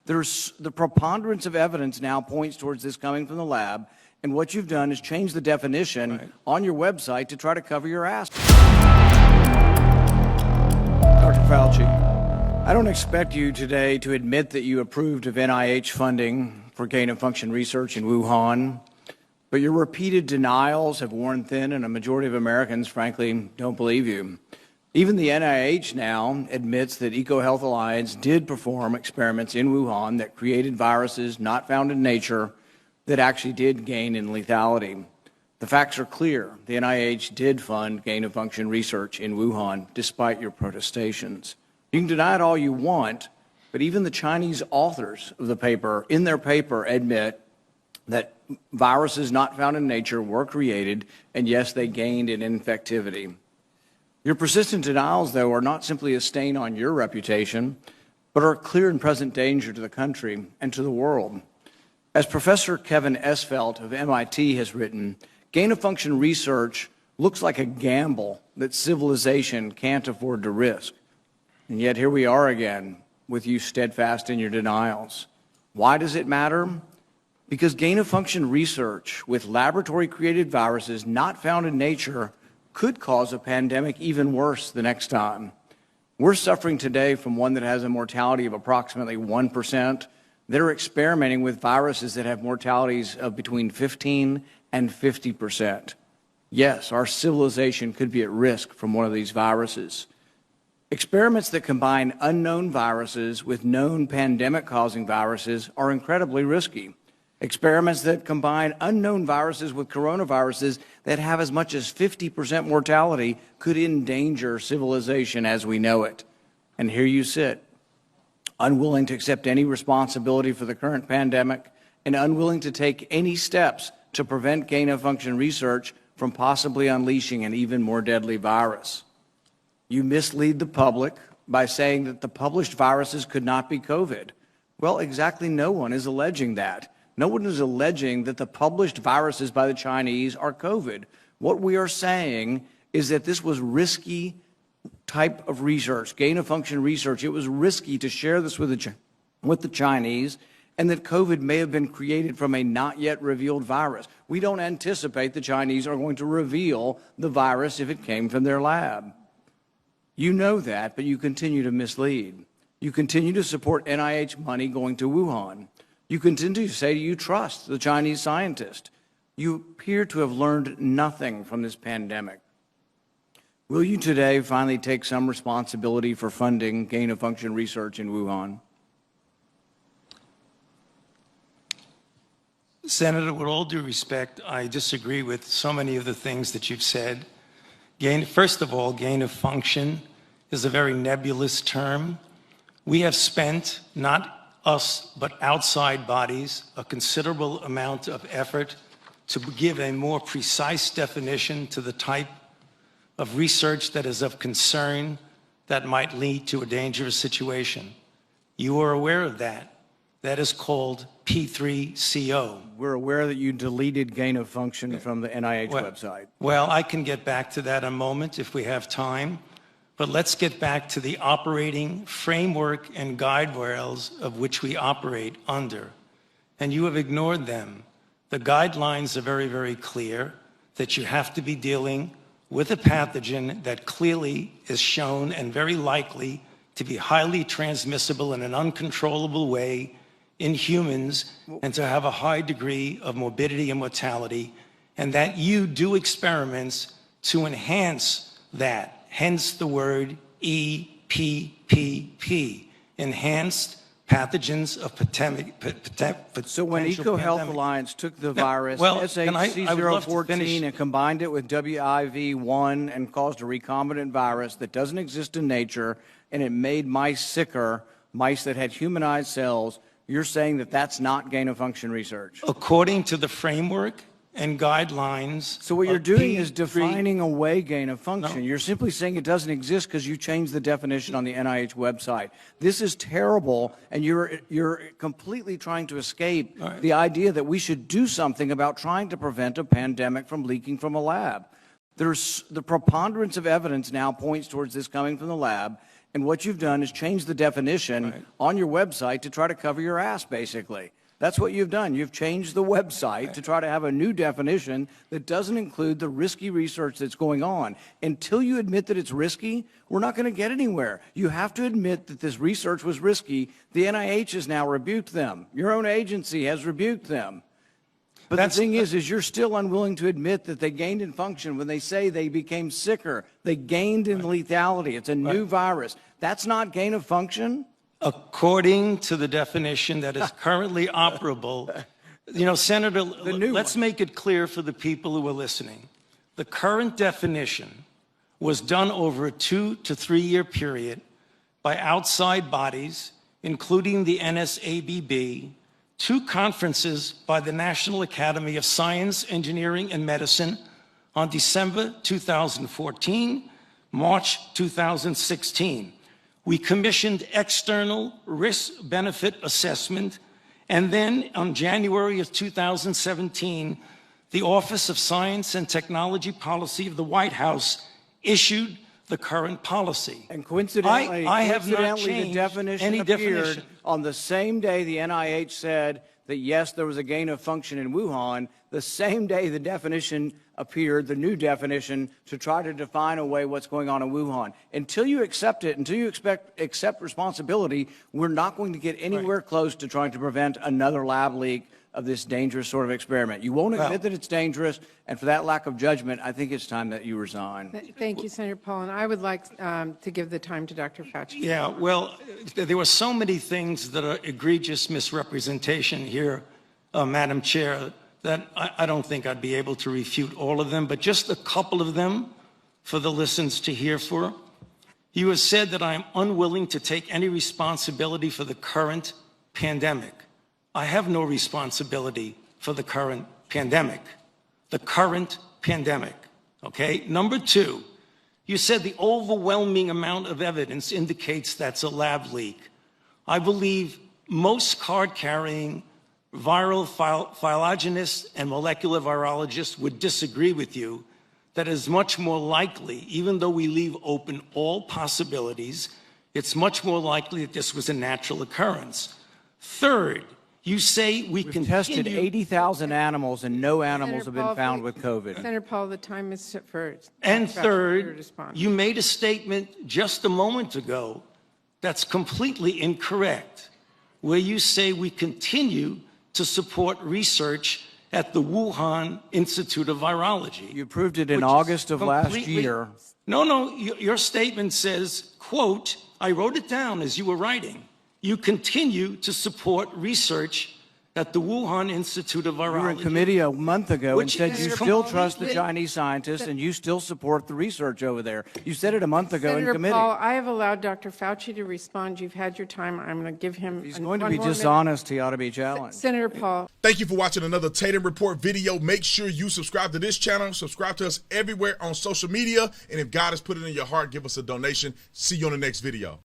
The preponderance of evidence now points towards this coming from the lab, and what you've done is change the definition on your website to try to cover your ass. Dr. Fauci, I don't expect you today to admit that you approved of NIH funding for gain-of-function research in Wuhan, but your repeated denials have worn thin, and a majority of Americans, frankly, don't believe you. Even the NIH now admits that EcoHealth Alliance did perform experiments in Wuhan that created viruses not found in nature that actually did gain in lethality. The facts are clear. The NIH did fund gain-of-function research in Wuhan, despite your protestations. You can deny it all you want, but even the Chinese authors of the paper, in their paper, admit that viruses not found in nature were created, and yes, they gained in infectivity. Your persistent denials, though, are not simply a stain on your reputation, but are a clear and present danger to the country and to the world. As Professor Kevin Esfelt of MIT has written, gain-of-function research looks like a gamble that civilization can't afford to risk. And yet here we are again, with you steadfast in your denials. Why does it matter? Because gain-of-function research with laboratory-created viruses not found in nature could cause a pandemic even worse the next time. We're suffering today from one that has a mortality of approximately 1%. They're experimenting with viruses that have mortalities of between 15 and 50%. Yes, our civilization could be at risk from one of these viruses. Experiments that combine unknown viruses with known pandemic-causing viruses are incredibly risky. Experiments that combine unknown viruses with coronaviruses that have as much as 50% mortality could endanger civilization as we know it. And here you sit, unwilling to accept any responsibility for the current pandemic and unwilling to take any steps to prevent gain-of-function research from possibly unleashing an even more deadly virus. You mislead the public by saying that the published viruses could not be COVID. Well, exactly no one is alleging that. No one is alleging that the published viruses by the Chinese are COVID. What we are saying is that this was risky type of research, gain-of-function research. It was risky to share this with the Chinese, and that COVID may have been created from a not yet revealed virus. We don't anticipate the Chinese are going to reveal the virus if it came from their lab. You know that, but you continue to mislead. You continue to support NIH money going to Wuhan. You continue to say you trust the Chinese scientist. You appear to have learned nothing from this pandemic. Will you today finally take some responsibility for funding gain-of-function research in Wuhan? Senator, with all due respect, I disagree with so many of the things that you've said. First of all, gain-of-function is a very nebulous term. We have spent, not us, but outside bodies, a considerable amount of effort to give a more precise definition to the type of research that is of concern that might lead to a dangerous situation. You are aware of that. That is called P3CO. We're aware that you deleted gain-of-function from the NIH website. Well, I can get back to that in a moment if we have time. But let's get back to the operating framework and guide rails of which we operate under. And you have ignored them. The guidelines are very, very clear that you have to be dealing with a pathogen that clearly is shown and very likely to be highly transmissible in an uncontrollable way in humans and to have a high degree of morbidity and mortality, and that you do experiments to enhance that. Hence the word EPPP, enhanced pathogens of potential. So when EcoHealth Alliance took the virus, SHC014, and combined it with WIV1 and caused a recombinant virus that doesn't exist in nature, and it made mice sicker, mice that had humanized cells, you're saying that that's not gain-of-function research? According to the framework and guidelines. So what you're doing is defining away gain-of-function. No. You're simply saying it doesn't exist because you changed the definition on the NIH website. This is terrible, and you're completely trying to escape the idea that we should do something about trying to prevent a pandemic from leaking from a lab. The preponderance of evidence now points towards this coming from the lab, And what you've done is change the definition on your website to try to cover your ass, basically. That's what you've done. You've changed the website to try to have a new definition that doesn't include the risky research that's going on. Until you admit that it's risky, we're not going to get anywhere. You have to admit that this research was risky. The NIH has now rebuked them. Your own agency has rebuked them. But the thing is you're still unwilling to admit that they gained in function when they say they became sicker. They gained in lethality. It's a new virus. That's not gain of function? According to the definition that is currently operable, you know, Senator, let's make it clear for the people who are listening. The current definition was done over a 2 to 3 year period by outside bodies, including the NSABB, 2 conferences by the National Academy of Science, Engineering, and Medicine on December 2014, March 2016. We commissioned external risk-benefit assessment, and then on January of 2017, the Office of Science and Technology Policy of the White House issued the current policy. And coincidentally, I have not the changed definition any appeared definition. on the same day the NIH said that, yes, there was a gain of function in Wuhan. The same day the definition appeared, the new definition, to try to define away what's going on in Wuhan. Until you accept it, until you accept responsibility, we're not going to get anywhere close to trying to prevent another lab leak of this dangerous sort of experiment. You won't admit that it's dangerous, and for that lack of judgment, I think it's time that you resign. Thank you, Senator Paul. And I would like to give the time to Dr. Fauci. Yeah, well, there were so many things that are egregious misrepresentation here, Madam Chair, that I don't think I'd be able to refute all of them, but just a couple of them for the listeners to hear for. You have said that I am unwilling to take any responsibility for the current pandemic. I have no responsibility for the current pandemic. The current pandemic, okay? Number 2, you said the overwhelming amount of evidence indicates that's a lab leak. I believe most card-carrying viral phylogenists and molecular virologists would disagree with you that it is much more likely, even though we leave open all possibilities, it's much more likely that this was a natural occurrence. Third, you say We've tested 80,000 animals, and no animals have been found with COVID. Senator Paul, the time is for And Fauci third, to respond. you made a statement just a moment ago that's completely incorrect, where you say we continue to support research at the Wuhan Institute of Virology. You approved it in August of last year. No, your statement says, quote, I wrote it down as you were writing. You continue to support research at the Wuhan Institute of Virology. You were in committee a month ago and said you still trust the completely- Chinese scientists and you still support the research over there. You said it a month ago Senator in committee. Paul, I have allowed Dr. Fauci to respond. You've had your time. I'm going to give him He's going to one be more minute. dishonest. He ought to be challenged. Senator Paul. Thank you for watching another Tatum Report video. Make sure you subscribe to this channel. Subscribe to us everywhere on social media. And if God has put it in your heart, give us a donation. See you on the next video.